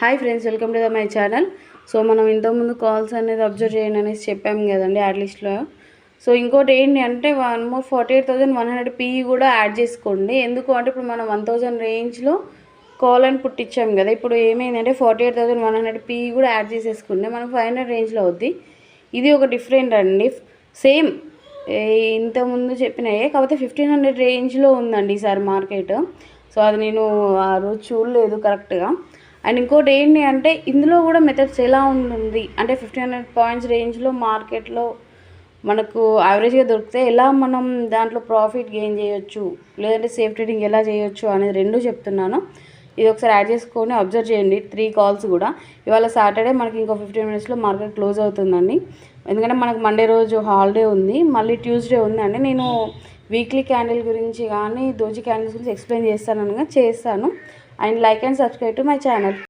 Hi friends, welcome to my channel. So మనం ఇంతకుముందు calls అనేది అబ్జర్వ్ చేయండి అనేసి చెప్పాము కదండి యాడ్ లిస్ట్లో. సో ఇంకోటి ఏంటి అంటే 48,100 PE కూడా యాడ్ చేసుకోండి. ఎందుకు అంటే ఇప్పుడు మనం 1000 రేంజ్లో కాల్ అని పుట్టించాము కదా. ఇప్పుడు ఏమైందంటే 48,100 PE కూడా యాడ్ చేసేసుకుంటే మనకు 500 రేంజ్లో అవుద్ది. ఇది ఒక డిఫరెంట్ అండి. సేమ్ ఇంతకుముందు చెప్పినాయే, కాకపోతే 1500 రేంజ్లో ఉందండి ఈసారి మార్కెట్. సో అది నేను ఆ రోజు చూడలేదు కరెక్ట్గా. అండ్ ఇంకోటి ఏంటి అంటే ఇందులో కూడా మెథడ్స్ ఎలా ఉంది అంటే 1500 పాయింట్స్ రేంజ్లో మార్కెట్లో మనకు యావరేజ్గా దొరికితే ఎలా మనం దాంట్లో ప్రాఫిట్ గెయిన్ చేయొచ్చు, లేదంటే సేఫ్ ట్రేడింగ్ ఎలా చేయొచ్చు అనేది రెండు చెప్తున్నాను. ఇది ఒకసారి యాడ్ చేసుకొని అబ్జర్వ్ చేయండి. 3 కాల్స్ కూడా. ఇవాళ సాటర్డే మనకి ఇంకో 15 మినిట్స్లో మార్కెట్ క్లోజ్ అవుతుందండి. ఎందుకంటే మనకు మండే రోజు హాలిడే ఉంది, మళ్ళీ ట్యూస్డే ఉందండి. నేను వీక్లీ క్యాండిల్ గురించి కానీ దోజీ క్యాండిల్స్ గురించి ఎక్స్ప్లెయిన్ చేస్తాను. And like and subscribe to my channel.